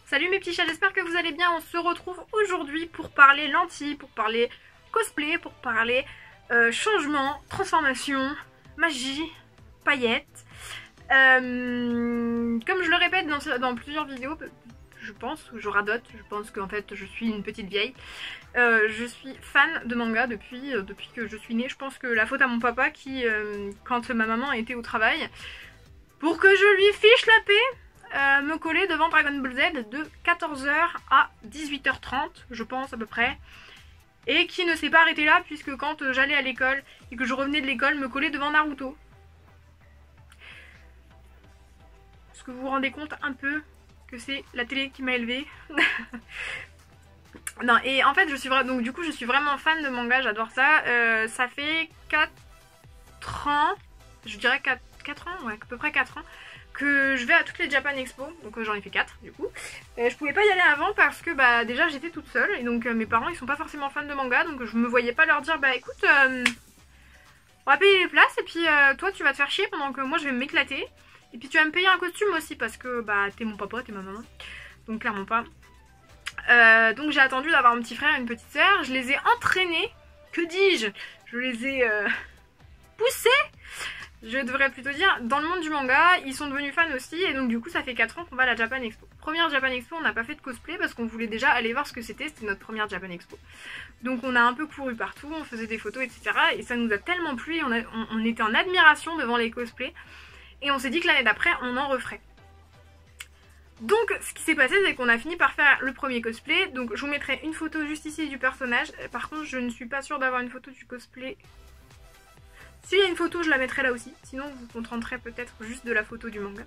Salut mes petits chats, j'espère que vous allez bien. On se retrouve aujourd'hui pour parler lentilles, pour parler cosplay, pour parler changement, transformation, magie, paillettes. Comme je le répète dans plusieurs vidéos, je pense, je radote, je pense qu'en fait je suis une petite vieille. Je suis fan de manga depuis que je suis née. Je pense que la faute à mon papa qui, quand ma maman était au travail, pour que je lui fiche la paix, me collait devant Dragon Ball Z de 14h à 18h30, je pense à peu près. Et qui ne s'est pas arrêté là, puisque quand j'allais à l'école et que je revenais de l'école, me collait devant Naruto. Est-ce que vous vous rendez compte un peu que c'est la télé qui m'a élevée? Non, et en fait, je suis vraiment fan de manga, j'adore ça. Ça fait 4 ans, je dirais 4 ans, ouais, à peu près 4 ans, que je vais à toutes les Japan Expo, donc j'en ai fait 4 du coup. Je pouvais pas y aller avant parce que bah déjà j'étais toute seule et donc mes parents ils sont pas forcément fans de manga, donc je me voyais pas leur dire bah écoute on va payer les places et puis toi tu vas te faire chier pendant que moi je vais m'éclater et puis tu vas me payer un costume aussi parce que bah t'es mon papa, t'es ma maman, donc clairement pas. Donc j'ai attendu d'avoir un petit frère et une petite soeur, je les ai entraînés, que dis-je, je les ai poussés, je devrais plutôt dire, dans le monde du manga. Ils sont devenus fans aussi et donc du coup ça fait 4 ans qu'on va à la Japan Expo. Première Japan Expo, on n'a pas fait de cosplay parce qu'on voulait déjà aller voir ce que c'était notre première Japan Expo. Donc on a un peu couru partout, on faisait des photos etc. Et ça nous a tellement plu, on était en admiration devant les cosplays et on s'est dit que l'année d'après on en referait. Donc ce qui s'est passé c'est qu'on a fini par faire le premier cosplay. Donc je vous mettrai une photo juste ici du personnage. Par contre je ne suis pas sûre d'avoir une photo du cosplay. S'il y a une photo je la mettrai là aussi, sinon vous contenterez peut-être juste de la photo du manga.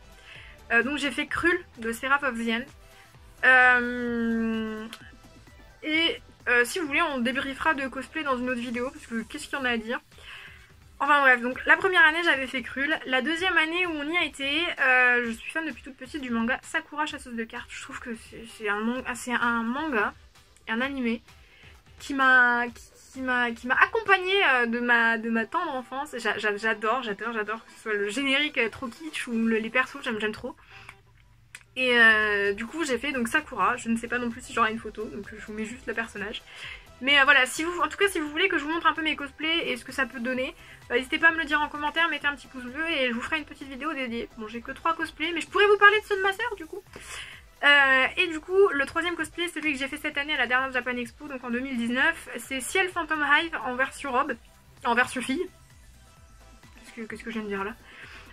Donc j'ai fait Krul de Seraph of the End. Si vous voulez on débriefera de cosplay dans une autre vidéo parce que qu'est-ce qu'il y en a à dire. Enfin bref, donc la première année j'avais fait Krul. La deuxième année où on y a été, je suis fan depuis toute petite du manga Sakura chasseuse de cartes. Je trouve que c'est un manga et un animé qui m'a accompagnée de ma tendre enfance. J'adore que ce soit le générique trop kitsch ou les persos, j'aime trop. Et du coup j'ai fait donc Sakura, je ne sais pas non plus si j'aurai une photo, donc je vous mets juste le personnage. Mais voilà, en tout cas si vous voulez que je vous montre un peu mes cosplays et ce que ça peut donner, n'hésitez pas à me le dire en commentaire, mettez un petit pouce bleu et je vous ferai une petite vidéo dédiée. Bon j'ai que 3 cosplays, mais je pourrais vous parler de ceux de ma soeur du coup. Et du coup le troisième cosplay, celui que j'ai fait cette année à la dernière Japan Expo, donc en 2019, c'est Ciel Phantom Hive en version robe, en version fille. Qu'est-ce que je viens de dire là?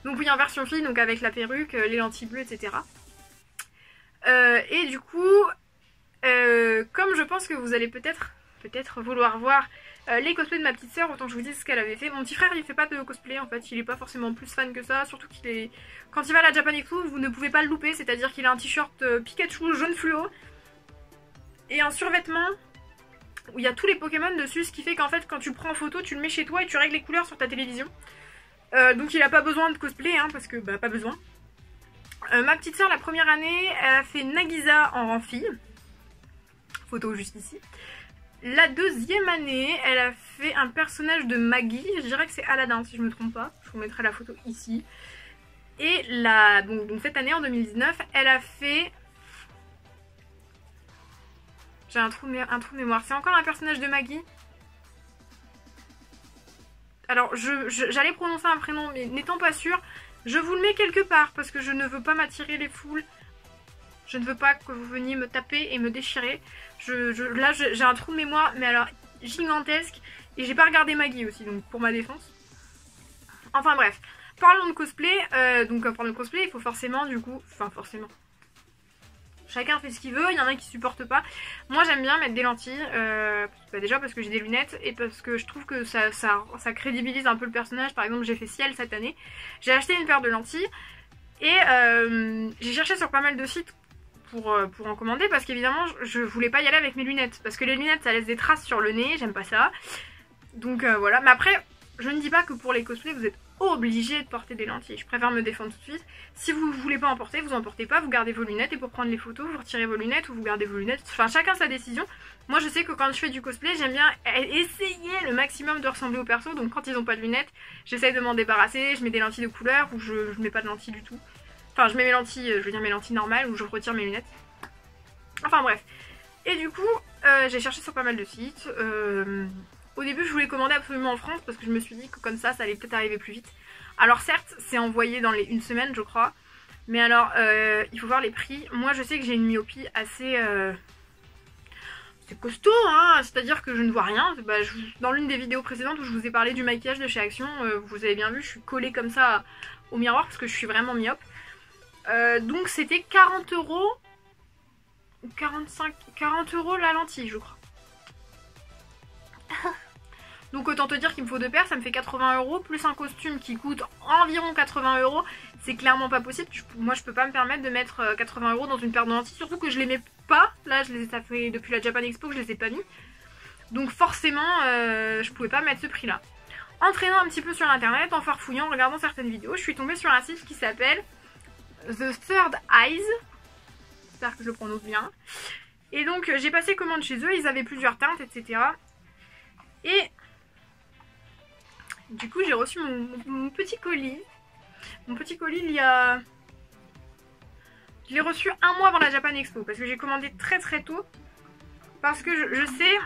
Donc oui en version fille, donc avec la perruque, les lentilles bleues, etc. Et du coup, comme je pense que vous allez peut-être vouloir voir les cosplays de ma petite soeur, autant je vous dis ce qu'elle avait fait. Mon petit frère il fait pas de cosplay en fait, il est pas forcément plus fan que ça, surtout qu'il est... Quand il va à la Japan Expo vous ne pouvez pas le louper, c'est-à-dire qu'il a un t-shirt Pikachu jaune fluo et un survêtement où il y a tous les Pokémon dessus, ce qui fait qu'en fait quand tu le prends en photo tu le mets chez toi et tu règles les couleurs sur ta télévision. Donc il a pas besoin de cosplay hein, parce que bah pas besoin. Ma petite soeur la première année elle a fait Nagisa en rang fille, photo juste ici. La deuxième année, elle a fait un personnage de Maggie, je dirais que c'est Aladdin si je me trompe pas, je vous mettrai la photo ici. Et donc cette année en 2019, elle a fait... J'ai un trou de mémoire, c'est encore un personnage de Maggie. Alors j'allais prononcer un prénom mais n'étant pas sûre, je vous le mets quelque part parce que je ne veux pas m'attirer les foules. Je ne veux pas que vous veniez me taper et me déchirer. Là j'ai un trou de mémoire mais alors gigantesque. Et j'ai pas regardé Maggie aussi donc pour ma défense. Enfin bref. Parlons de cosplay. Donc pour le cosplay il faut forcément du coup... Enfin forcément. Chacun fait ce qu'il veut. Il y en a qui supportent pas. Moi j'aime bien mettre des lentilles. Déjà parce que j'ai des lunettes. Et parce que je trouve que ça crédibilise un peu le personnage. Par exemple j'ai fait Ciel cette année. J'ai acheté une paire de lentilles. Et j'ai cherché sur pas mal de sites pour en commander parce qu'évidemment je voulais pas y aller avec mes lunettes parce que les lunettes ça laisse des traces sur le nez, j'aime pas ça. Donc voilà, mais après je ne dis pas que pour les cosplays vous êtes obligé de porter des lentilles, je préfère me défendre tout de suite. Si vous voulez pas en porter, vous en portez pas, vous gardez vos lunettes et pour prendre les photos vous retirez vos lunettes ou vous gardez vos lunettes, enfin chacun sa décision. Moi je sais que quand je fais du cosplay j'aime bien essayer le maximum de ressembler au perso, donc quand ils ont pas de lunettes j'essaye de m'en débarrasser, je mets des lentilles de couleur ou je mets pas de lentilles du tout. Enfin je mets mes lentilles, je veux dire mes lentilles normales ou je retire mes lunettes. Enfin bref. Et du coup, j'ai cherché sur pas mal de sites. Au début, je voulais commander absolument en France parce que je me suis dit que comme ça allait peut-être arriver plus vite. Alors certes, c'est envoyé dans une semaine, je crois. Mais alors, il faut voir les prix. Moi, je sais que j'ai une myopie assez... c'est costaud, hein. C'est-à-dire que je ne vois rien. Bah, dans l'une des vidéos précédentes où je vous ai parlé du maquillage de chez Action, vous avez bien vu, je suis collée comme ça au miroir parce que je suis vraiment myope. Donc c'était 40 €. 40 € la lentille, je crois. Donc autant te dire qu'il me faut 2 paires, ça me fait 80 € plus un costume qui coûte environ 80 €. C'est clairement pas possible. Moi je peux pas me permettre de mettre 80 € dans une paire de lentilles, surtout que je les mets pas. Là ça fait depuis la Japan Expo que je les ai pas mis. Donc forcément je pouvais pas mettre ce prix là. En traînant un petit peu sur internet, en farfouillant, en regardant certaines vidéos, je suis tombée sur un site qui s'appelle The Third Eyes. J'espère que je le prononce bien. Et donc j'ai passé commande chez eux, ils avaient plusieurs teintes, etc. Et du coup j'ai reçu mon petit colis. Mon petit colis il y a... Je l'ai reçu un mois avant la Japan Expo parce que j'ai commandé très très tôt. Parce que je sais,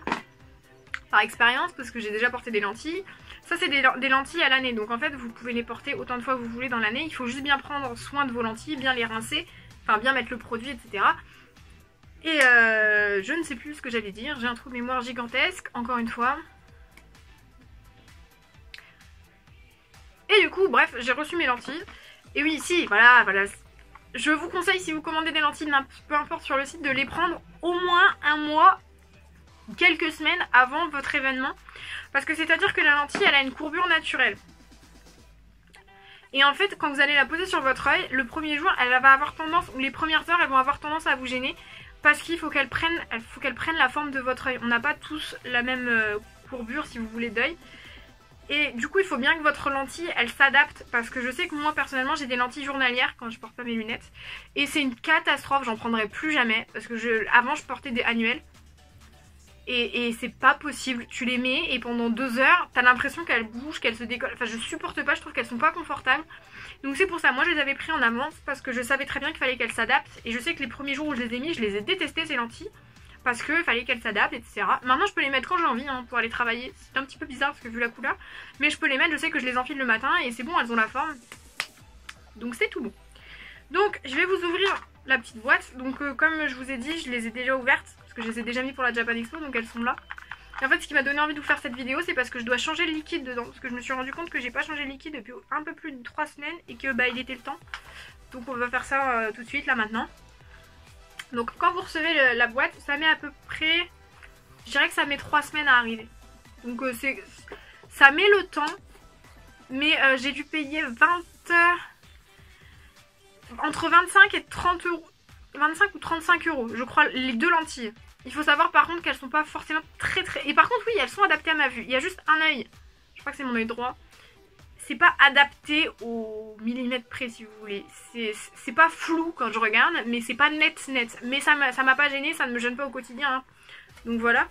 par expérience, parce que j'ai déjà porté des lentilles. Ça c'est des lentilles à l'année, donc en fait vous pouvez les porter autant de fois que vous voulez dans l'année. Il faut juste bien prendre soin de vos lentilles, bien les rincer, enfin bien mettre le produit, etc. Et je ne sais plus ce que j'allais dire, j'ai un trou de mémoire gigantesque, encore une fois. Et du coup, bref, j'ai reçu mes lentilles. Et oui, si, voilà. Je vous conseille, si vous commandez des lentilles, peu importe sur le site, de les prendre au moins un mois, quelques semaines avant votre événement. Parce que c'est-à-dire que la lentille, elle a une courbure naturelle. Et en fait, quand vous allez la poser sur votre œil, le premier jour, elle va avoir tendance, ou les premières heures, elles vont avoir tendance à vous gêner. Parce qu'il faut qu'elle prenne la forme de votre œil. On n'a pas tous la même courbure, si vous voulez, d'œil. Et du coup, il faut bien que votre lentille, elle s'adapte. Parce que je sais que moi, personnellement, j'ai des lentilles journalières quand je porte pas mes lunettes. Et c'est une catastrophe, j'en prendrai plus jamais. Parce que avant, je portais des annuelles. Et c'est pas possible. Tu les mets et pendant 2 heures, t'as l'impression qu'elles bougent, qu'elles se décollent. Enfin, je supporte pas, je trouve qu'elles sont pas confortables. Donc c'est pour ça, moi je les avais pris en avance parce que je savais très bien qu'il fallait qu'elles s'adaptent. Et je sais que les premiers jours où je les ai mis, je les ai détestées ces lentilles. Parce qu'il fallait qu'elles s'adaptent, etc. Maintenant je peux les mettre quand j'ai envie hein, pour aller travailler. C'est un petit peu bizarre parce que vu la couleur. Mais je peux les mettre, je sais que je les enfile le matin et c'est bon, elles ont la forme. Donc c'est tout bon. Donc je vais vous ouvrir la petite boîte. Donc comme je vous ai dit, je les ai déjà ouvertes. Parce que je les ai déjà mis pour la Japan Expo, donc elles sont là. Et en fait ce qui m'a donné envie de vous faire cette vidéo, c'est parce que je dois changer le liquide dedans. Parce que je me suis rendu compte que j'ai pas changé le liquide depuis un peu plus de 3 semaines. Et que bah il était le temps. Donc on va faire ça tout de suite là maintenant. Donc quand vous recevez la boîte, ça met à peu près... Je dirais que ça met 3 semaines à arriver. Donc ça met le temps. Mais j'ai dû payer entre 25 et 30 euros. 25 ou 35 €, je crois, les 2 lentilles. Il faut savoir par contre qu'elles sont pas forcément très... Et par contre oui, elles sont adaptées à ma vue. Il y a juste un œil. Je crois que c'est mon œil droit. C'est pas adapté au millimètre près si vous voulez. C'est pas flou quand je regarde, mais c'est pas net. Mais ça m'a pas gêné, ça ne me gêne pas au quotidien. Hein. Donc voilà.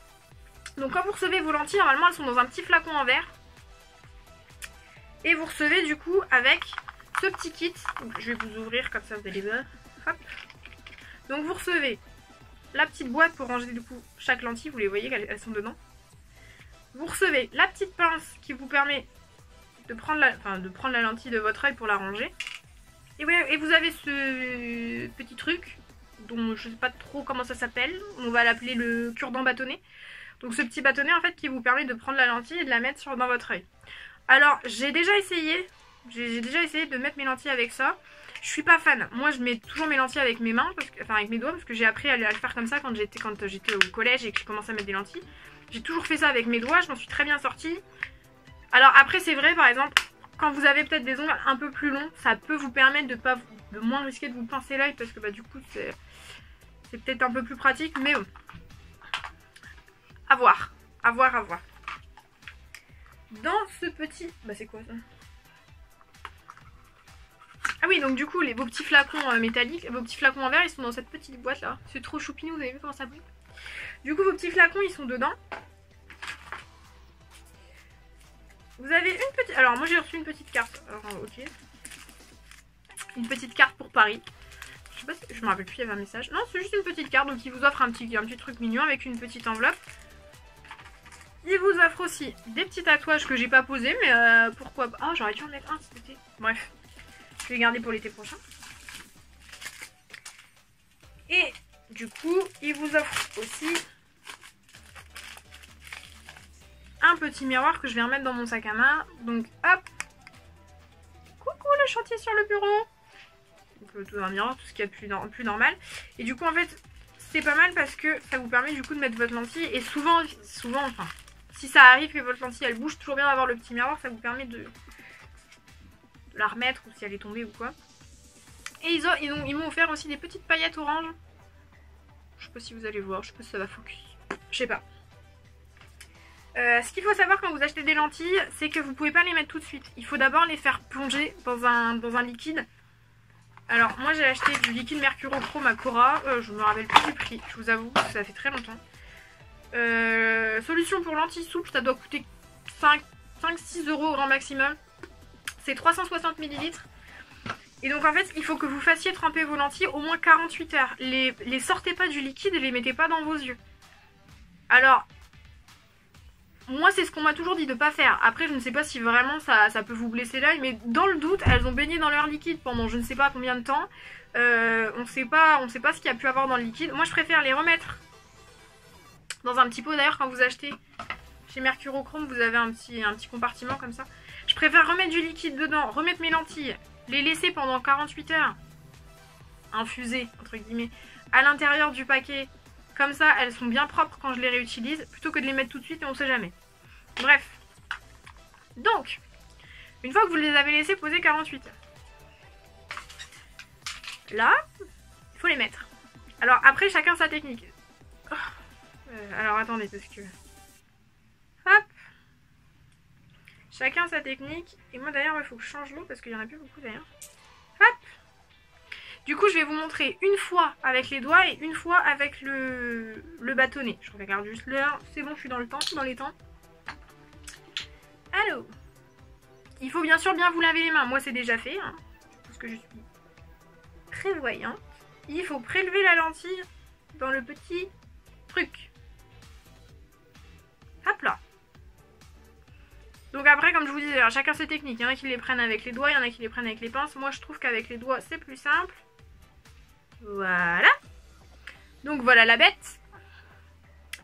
Donc quand vous recevez vos lentilles, normalement elles sont dans un petit flacon en verre. Et vous recevez du coup avec ce petit kit. Donc, je vais vous ouvrir comme ça vous allez voir. Hop. Donc vous recevez la petite boîte pour ranger du coup chaque lentille. Vous les voyez qu'elles sont dedans. Vous recevez la petite pince qui vous permet de prendre la lentille de votre œil pour la ranger. Et vous avez ce petit truc dont je sais pas trop comment ça s'appelle. On va l'appeler le cure-dent bâtonnet. Donc ce petit bâtonnet en fait qui vous permet de prendre la lentille et de la mettre dans votre œil. Alors j'ai déjà essayé. J'ai déjà essayé de mettre mes lentilles avec ça. Je suis pas fan. Moi je mets toujours mes lentilles avec mes mains, avec mes doigts, parce que j'ai appris à le faire comme ça quand j'étais au collège et que je commençais à mettre des lentilles. J'ai toujours fait ça avec mes doigts, je m'en suis très bien sortie. Alors après c'est vrai par exemple, quand vous avez peut-être des ongles un peu plus longs, ça peut vous permettre de moins risquer de vous pincer l'œil parce que bah du coup c'est peut-être un peu plus pratique, mais à voir. Dans ce petit... Bah c'est quoi ça? Ah oui, donc du coup, vos petits flacons métalliques, vos petits flacons en verre, ils sont dans cette petite boîte là. C'est trop choupinou, vous avez vu comment ça brille? Du coup, vos petits flacons, ils sont dedans. Vous avez une petite... Alors, moi j'ai reçu une petite carte. Alors, ok. Une petite carte pour Paris. Je sais pas si... Je me rappelle plus, il y avait un message. Non, c'est juste une petite carte, donc il vous offre un petit truc mignon avec une petite enveloppe. Il vous offre aussi des petits tatouages que j'ai pas posés, mais pourquoi pas. Ah, j'aurais dû en mettre un cet été. Bref, je vais les garder pour l'été prochain. Et du coup, il vous offre aussi un petit miroir que je vais remettre dans mon sac à main. Donc hop. Coucou le chantier sur le bureau. Donc un miroir, tout ce qu'il y a de plus normal. Et du coup en fait c'est pas mal parce que ça vous permet du coup de mettre votre lentille. Et souvent enfin, si ça arrive que votre lentille elle bouge, toujours bien d'avoir le petit miroir. Ça vous permet de la remettre ou si elle est tombée ou quoi. Et ils m'ont offert aussi des petites paillettes oranges. Je sais pas si vous allez voir, je sais pas si ça va focus. Je sais pas. Ce qu'il faut savoir quand vous achetez des lentilles, c'est que vous pouvez pas les mettre tout de suite. Il faut d'abord les faire plonger dans un liquide. Alors moi j'ai acheté du liquide mercurochrome à Cora. Je me rappelle plus du prix, je vous avoue, ça fait très longtemps. Solution pour lentilles souples, ça doit coûter 5-6 € au grand maximum. C'est 360 ml. Et donc en fait il faut que vous fassiez tremper vos lentilles au moins 48 heures. Les sortez pas du liquide et les mettez pas dans vos yeux. Alors moi c'est ce qu'on m'a toujours dit de pas faire. Après je ne sais pas si vraiment ça peut vous blesser l'œil, mais dans le doute elles ont baigné dans leur liquide pendant je ne sais pas combien de temps. On sait pas ce qu'il y a pu avoir dans le liquide. Moi je préfère les remettre dans un petit pot. D'ailleurs quand vous achetez chez Mercurochrome vous avez un petit compartiment comme ça. Je préfère remettre du liquide dedans, remettre mes lentilles, les laisser pendant 48 heures infusées entre guillemets à l'intérieur du paquet. Comme ça, elles sont bien propres quand je les réutilise, plutôt que de les mettre tout de suite et on sait jamais. Bref. Donc, une fois que vous les avez laissées poser 48 heures, là, il faut les mettre. Alors après, chacun sa technique. Alors attendez, parce que... Hop. Chacun sa technique. Et moi d'ailleurs, il faut que je change l'eau parce qu'il n'y en a plus beaucoup d'ailleurs. Hop. Du coup, je vais vous montrer une fois avec les doigts et une fois avec le bâtonnet. Je regarde juste l'heure. C'est bon, je suis dans les temps. Allô. Il faut bien sûr bien vous laver les mains. Moi, c'est déjà fait. Hein, parce que je suis prévoyante. Il faut prélever la lentille dans le petit truc. Hop là. Donc après, comme je vous disais, chacun ses techniques. Il y en a qui les prennent avec les doigts, il y en a qui les prennent avec les pinces. Moi, je trouve qu'avec les doigts, c'est plus simple. Voilà. Donc voilà la bête.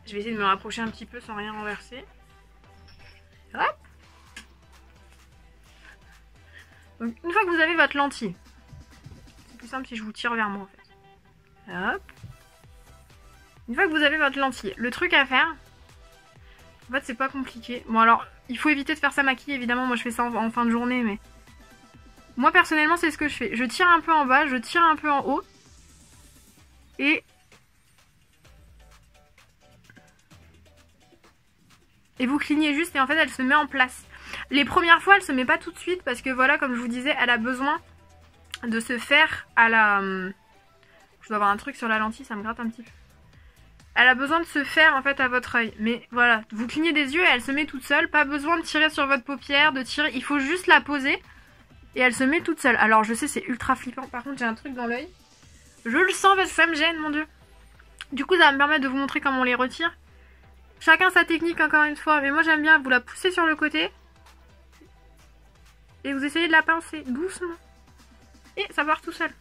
Je vais essayer de me rapprocher un petit peu sans rien renverser. Hop. Donc une fois que vous avez votre lentille, c'est plus simple si je vous tire vers moi en fait. Hop. Une fois que vous avez votre lentille, le truc à faire, en fait c'est pas compliqué. Bon alors, il faut éviter de faire ça maquille évidemment, moi je fais ça en fin de journée, mais... Moi personnellement c'est ce que je fais. Je tire un peu en bas, je tire un peu en haut. Et vous clignez juste et en fait elle se met en place. Les premières fois elle se met pas tout de suite parce que voilà, comme je vous disais, elle a besoin de se faire à la... Je dois avoir un truc sur la lentille, ça me gratte un petit peu. Elle a besoin de se faire en fait à votre œil. Mais voilà, vous clignez des yeux et elle se met toute seule. Pas besoin de tirer sur votre paupière, de tirer. Il faut juste la poser et elle se met toute seule. Alors je sais c'est ultra flippant, par contre j'ai un truc dans l'œil. Je le sens parce que ça me gêne, mon dieu. Du coup, ça va me permettre de vous montrer comment on les retire. Chacun sa technique, encore une fois. Mais moi, j'aime bien vous la pousser sur le côté. Et vous essayez de la pincer doucement. Et ça part tout seul.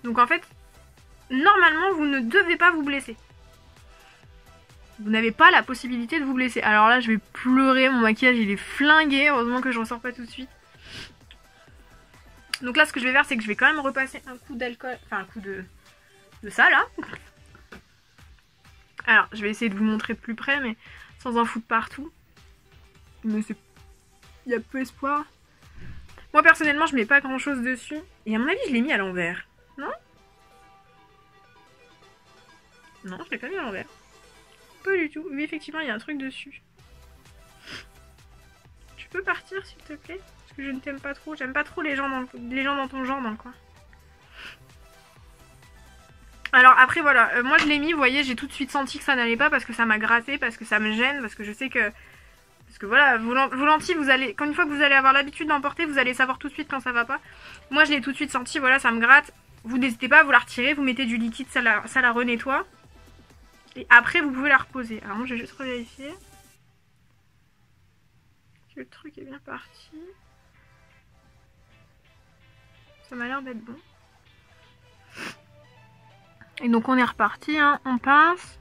Donc, en fait, normalement, vous ne devez pas vous blesser. Vous n'avez pas la possibilité de vous blesser. Alors là, je vais pleurer. Mon maquillage, il est flingué. Heureusement que je ne ressors pas tout de suite. Donc là ce que je vais faire c'est que je vais quand même repasser un coup d'alcool, enfin un coup de ça là. Alors je vais essayer de vous montrer de plus près mais sans en foutre partout. Mais c'est... il y a peu espoir. Moi personnellement je mets pas grand chose dessus. Et à mon avis je l'ai mis à l'envers. Non? Non je l'ai pas mis à l'envers. Pas du tout. Oui effectivement il y a un truc dessus. Tu peux partir s'il te plaît? Parce que je ne t'aime pas trop. J'aime pas trop les gens dans ton genre dans le coin. Alors après voilà, moi je l'ai mis, vous voyez, j'ai tout de suite senti que ça n'allait pas parce que ça m'a gratté, parce que ça me gêne, parce que je sais que Parce que voilà, vos lentilles, quand une fois que vous allez avoir l'habitude d'en porter, vous allez savoir tout de suite quand ça va pas. Moi, je l'ai tout de suite senti, voilà, ça me gratte. Vous n'hésitez pas à vous la retirer, vous mettez du liquide, ça la renettoie. Et après, vous pouvez la reposer. Alors moi, je vais juste revérifier que le truc est bien parti. Ça m'a l'air d'être bon. Et donc on est reparti, hein. On pince.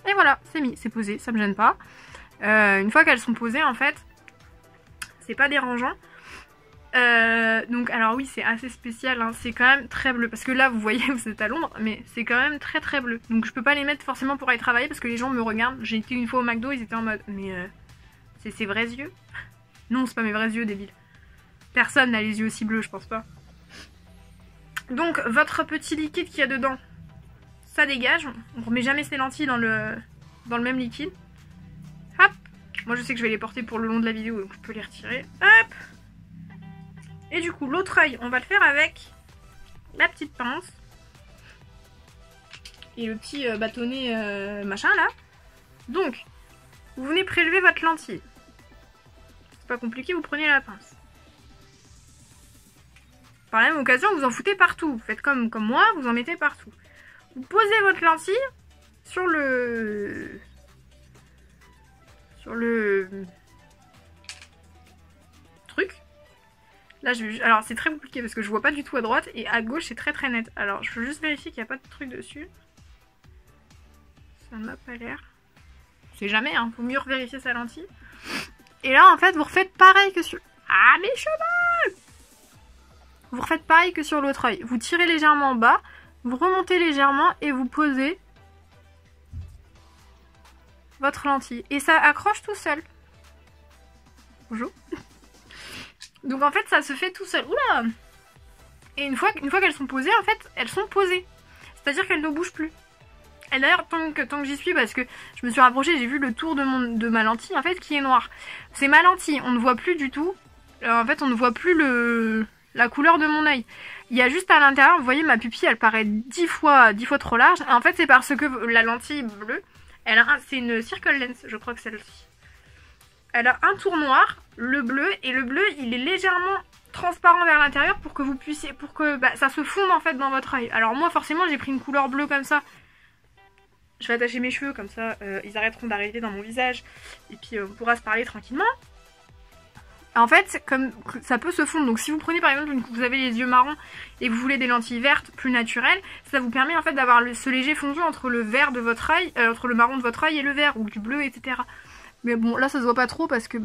Et voilà, c'est mis, c'est posé, ça me gêne pas. Une fois qu'elles sont posées, en fait, c'est pas dérangeant. Donc alors oui, c'est assez spécial, hein. C'est quand même très bleu. Parce que là, vous voyez, vous êtes à l'ombre, mais c'est quand même très très bleu. Donc je peux pas les mettre forcément pour aller travailler parce que les gens me regardent. J'ai été une fois au McDo, ils étaient en mode, mais c'est ses vrais yeux? Non, c'est pas mes vrais yeux, débile. Personne n'a les yeux aussi bleus, je pense pas. Donc votre petit liquide qu'il y a dedans, ça dégage. On remet jamais ses lentilles dans le même liquide. Hop. Moi je sais que je vais les porter pour le long de la vidéo, donc je peux les retirer. Hop. Et du coup l'autre œil, on va le faire avec la petite pince. Et le petit bâtonnet machin là. Donc, vous venez prélever votre lentille. C'est pas compliqué, vous prenez la pince. Par la même occasion, vous en foutez partout. Vous faites comme moi, vous en mettez partout. Vous posez votre lentille sur le truc. Là, alors c'est très compliqué parce que je vois pas du tout à droite et à gauche c'est très très net. Alors je veux juste vérifier qu'il n'y a pas de truc dessus. Ça ne m'a pas l'air. C'est jamais, hein. Faut mieux vérifier sa lentille. Et là, en fait, vous refaites pareil que sur... Ah, mes cheveux! Vous refaites pareil que sur l'autre œil. Vous tirez légèrement en bas, vous remontez légèrement et vous posez votre lentille. Et ça accroche tout seul. Bonjour. Donc en fait, ça se fait tout seul. Oula! Et une fois qu'elles sont posées, en fait, elles sont posées. C'est-à-dire qu'elles ne bougent plus. Et d'ailleurs, tant que j'y suis, parce que je me suis rapprochée, j'ai vu le tour de ma lentille, en fait, qui est noire. C'est ma lentille, on ne voit plus du tout. En fait, on ne voit plus la couleur de mon œil. Il y a juste à l'intérieur, vous voyez, ma pupille, elle paraît 10 fois trop large. Et en fait, c'est parce que la lentille bleue, c'est une circle lens, je crois que celle-ci. Elle a un tour noir, le bleu, et le bleu, il est légèrement transparent vers l'intérieur pour que vous puissiez, pour que ça se fonde en fait dans votre œil. Alors moi, forcément, j'ai pris une couleur bleue comme ça. Je vais attacher mes cheveux, comme ça, ils arrêteront d'arriver dans mon visage. Et puis, on pourra se parler tranquillement. En fait, comme ça peut se fondre, donc si vous prenez par exemple, vous avez les yeux marrons et que vous voulez des lentilles vertes plus naturelles, ça vous permet en fait d'avoir ce léger fondu entre le vert de votre œil, entre le marron de votre œil et le vert, ou du bleu, etc. Mais bon, là ça se voit pas trop parce que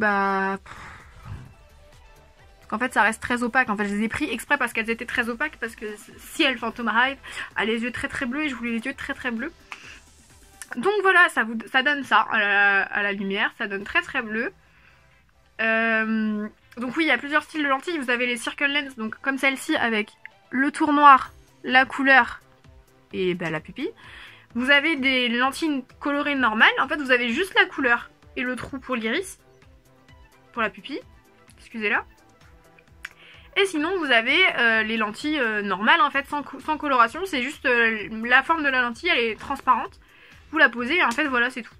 en fait ça reste très opaque. En fait je les ai pris exprès parce qu'elles étaient très opaques, parce que si elle Phantom Hive a les yeux très très bleus et je voulais les yeux très très bleus. Donc voilà, ça donne ça à la lumière, ça donne très très bleu. Donc oui, il y a plusieurs styles de lentilles. Vous avez les circle lens, donc comme celle-ci avec le tour noir, la couleur et la pupille. Vous avez des lentilles colorées normales, en fait vous avez juste la couleur et le trou pour l'iris, pour la pupille, excusez-la. Et sinon vous avez les lentilles normales en fait, sans coloration, c'est juste la forme de la lentille, elle est transparente. Vous la posez et en fait voilà, c'est tout.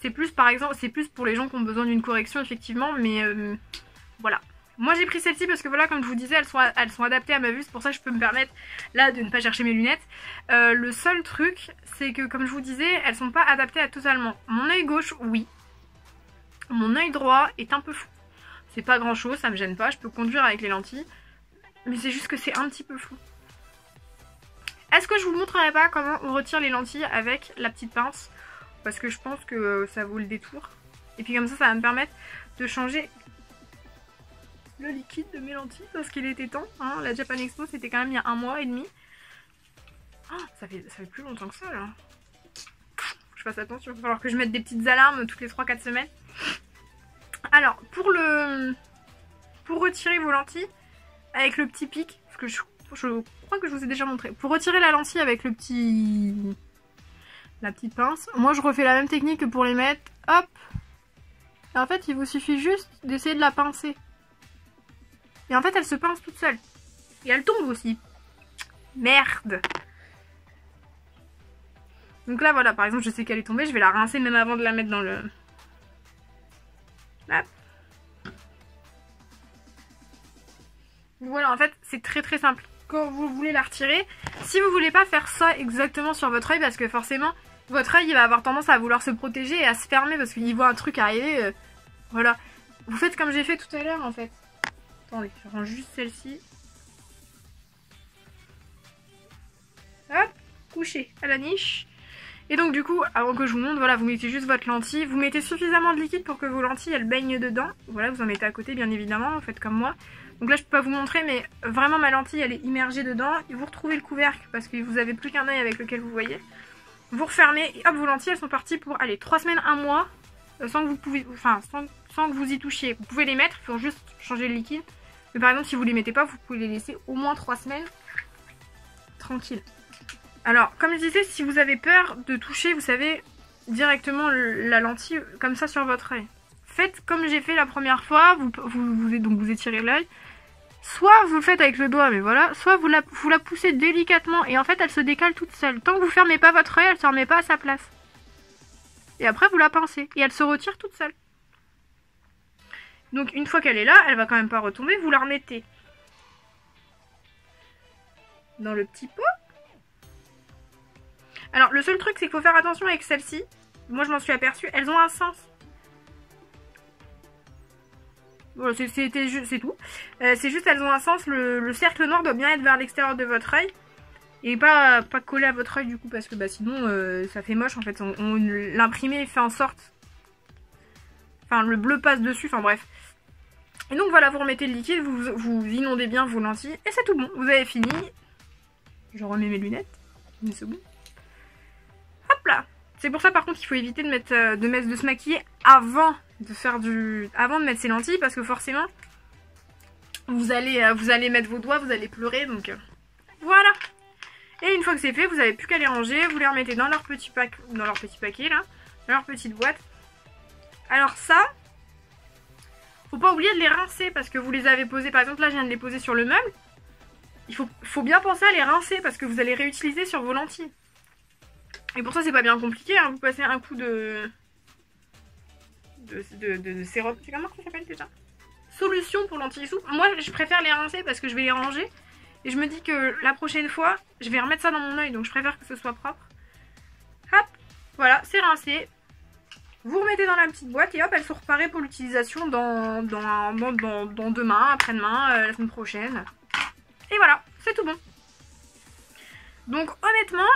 C'est plus par exemple, c'est plus pour les gens qui ont besoin d'une correction effectivement, mais voilà. Moi j'ai pris celle-ci parce que voilà, comme je vous disais, elles sont adaptées à ma vue, c'est pour ça que je peux me permettre là de ne pas chercher mes lunettes. Le seul truc, c'est que comme je vous disais, elles sont pas adaptées à totalement. Mon œil gauche, oui. Mon œil droit est un peu flou. C'est pas grand chose, ça me gêne pas, je peux conduire avec les lentilles. Mais c'est juste que c'est un petit peu flou. Est-ce que je vous montrerai pas comment on retire les lentilles avec la petite pince? Parce que je pense que ça vaut le détour. Et puis comme ça va me permettre de changer le liquide de mes lentilles. Parce qu'il était temps. Hein. La Japan Expo, c'était quand même il y a 1 mois et demi. Oh, ça fait plus longtemps que ça, là. Je fasse attention. Il va falloir que je mette des petites alarmes toutes les 3-4 semaines. Alors, pour retirer vos lentilles, avec le petit pic, parce que je crois que je vous ai déjà montré. Pour retirer la lentille avec la petite pince, moi je refais la même technique que pour les mettre. Hop. Et en fait, il vous suffit juste d'essayer de la pincer. Et en fait, elle se pince toute seule. Et elle tombe aussi. Merde. Donc là voilà, par exemple je sais qu'elle est tombée, je vais la rincer même avant de la mettre dans le... Hop. Voilà, en fait c'est très très simple. Quand vous voulez la retirer, si vous voulez pas faire ça exactement sur votre œil, parce que forcément votre œil il va avoir tendance à vouloir se protéger et à se fermer parce qu'il voit un truc arriver, voilà. Vous faites comme j'ai fait tout à l'heure en fait. Attendez, je range juste celle-ci. Hop, couché à la niche. Et donc du coup, avant que je vous montre, voilà, vous mettez juste votre lentille. Vous mettez suffisamment de liquide pour que vos lentilles, elles baignent dedans. Voilà, vous en mettez à côté bien évidemment, vous faites comme moi. Donc là, je peux pas vous montrer, mais vraiment ma lentille, elle est immergée dedans. Et vous retrouvez le couvercle parce que vous avez plus qu'un œil avec lequel vous voyez. Vous refermez et hop, vos lentilles, elles sont parties pour, allez, 3 semaines, 1 mois. Sans que vous pouvez, enfin, sans que vous y touchiez. Vous pouvez les mettre, il faut juste changer le liquide. Mais par exemple, si vous les mettez pas, vous pouvez les laisser au moins 3 semaines. Tranquille. Alors, comme je disais, si vous avez peur de toucher, vous savez, directement la lentille comme ça sur votre œil. Faites comme j'ai fait la première fois, vous étirez l'œil. Soit vous le faites avec le doigt, mais voilà, soit vous la poussez délicatement et en fait elle se décale toute seule. Tant que vous fermez pas votre œil, elle se remet pas à sa place. Et après vous la pincez et elle se retire toute seule. Donc une fois qu'elle est là, elle va quand même pas retomber, vous la remettez dans le petit pot. Alors le seul truc c'est qu'il faut faire attention avec celle-ci. Moi je m'en suis aperçue, elles ont un sens. Voilà, c'est tout. C'est juste elles ont un sens, le cercle noir doit bien être vers l'extérieur de votre œil. Et pas collé à votre œil du coup parce que bah, sinon ça fait moche en fait. L'imprimé fait en sorte... Enfin le bleu passe dessus, enfin bref. Et donc voilà, vous remettez le liquide, vous inondez bien vos lentilles et c'est tout bon. Vous avez fini. Je remets mes lunettes. Une seconde. Hop là. C'est pour ça par contre qu'il faut éviter de se maquiller avant de mettre ses lentilles parce que forcément vous allez mettre vos doigts, vous allez pleurer donc voilà. Et une fois que c'est fait, vous n'avez plus qu'à les ranger, vous les remettez dans leur petit paquet là, dans leur petite boîte. Alors ça, faut pas oublier de les rincer parce que vous les avez posés, par exemple là je viens de les poser sur le meuble. Il faut bien penser à les rincer parce que vous allez réutiliser sur vos lentilles. Et pour ça c'est pas bien compliqué, hein. Vous passez un coup de sérum, c'est comment ça s'appelle déjà? Solution pour lentilles souple. Moi je préfère les rincer parce que je vais les ranger. Et je me dis que la prochaine fois, je vais remettre ça dans mon œil, donc je préfère que ce soit propre. Hop, voilà, c'est rincé. Vous remettez dans la petite boîte et hop, elles sont reparées pour l'utilisation dans demain, après-demain, la semaine prochaine. Et voilà, c'est tout bon. Donc honnêtement,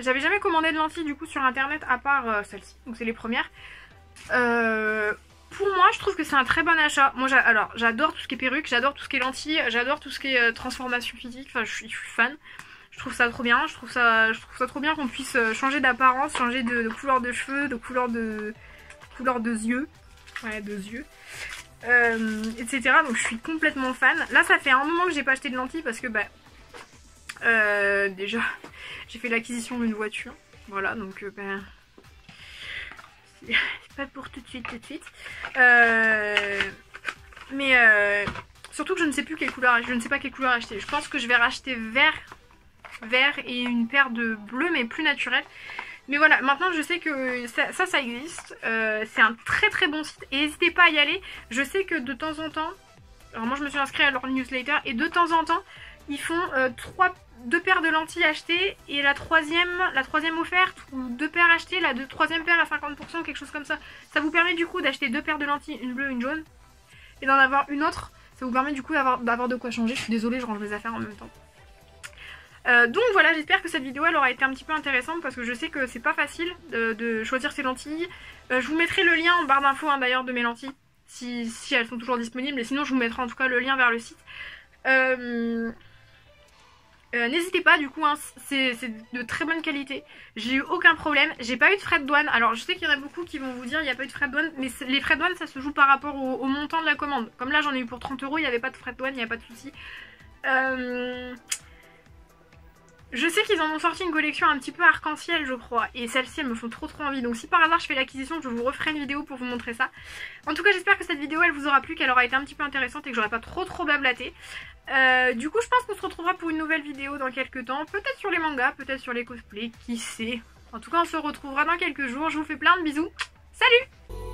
j'avais jamais commandé de lentilles du coup sur internet à part celle-ci, donc c'est les premières. Pour moi, je trouve que c'est un très bon achat. Moi, alors, j'adore tout ce qui est perruque, j'adore tout ce qui est lentilles, j'adore tout ce qui est transformation physique. Enfin, je suis fan. Je trouve ça trop bien. Je trouve ça trop bien qu'on puisse changer d'apparence, changer de couleur de cheveux, de couleur de yeux. Ouais, de yeux. Etc. Donc, je suis complètement fan. Là, ça fait un moment que j'ai pas acheté de lentilles parce que, bah, déjà, j'ai fait l'acquisition d'une voiture. Voilà, donc, ben... c'est pas pour tout de suite. Mais surtout que je ne sais plus quelle couleur, je ne sais pas quelle couleur acheter. Je pense que je vais racheter vert et une paire de bleu mais plus naturel. Mais voilà, maintenant je sais que ça existe. C'est un très très bon site et n'hésitez pas à y aller. Je sais que de temps en temps, alors moi je me suis inscrite à leur newsletter et de temps en temps ils font 2 paires de lentilles achetées et la troisième offerte ou 2 paires achetées, la troisième paire à 50%, quelque chose comme ça. Ça vous permet du coup d'acheter 2 paires de lentilles, une bleue, une jaune, et d'en avoir une autre. Ça vous permet du coup d'avoir de quoi changer. Je suis désolée, je range mes affaires en même temps. Donc voilà, j'espère que cette vidéo elle aura été un petit peu intéressante parce que je sais que c'est pas facile de choisir ses lentilles. Je vous mettrai le lien en barre d'infos hein, d'ailleurs de mes lentilles si elles sont toujours disponibles, et sinon je vous mettrai en tout cas le lien vers le site. N'hésitez pas du coup, hein, c'est de très bonne qualité. J'ai eu aucun problème, j'ai pas eu de frais de douane. Alors je sais qu'il y en a beaucoup qui vont vous dire il n'y a pas eu de frais de douane, mais les frais de douane ça se joue par rapport au montant de la commande. Comme là j'en ai eu pour 30 €, il n'y avait pas de frais de douane, il n'y a pas de souci. Je sais qu'ils en ont sorti une collection un petit peu arc-en-ciel je crois, et celles-ci elles me font trop envie. Donc si par hasard je fais l'acquisition, je vous referai une vidéo pour vous montrer ça. En tout cas j'espère que cette vidéo elle vous aura plu, qu'elle aura été un petit peu intéressante et que j'aurai pas trop blablaté. Du coup je pense qu'on se retrouvera pour une nouvelle vidéo dans quelques temps, peut-être sur les mangas, peut-être sur les cosplays, qui sait. En tout cas, on se retrouvera dans quelques jours. Je vous fais plein de bisous. Salut!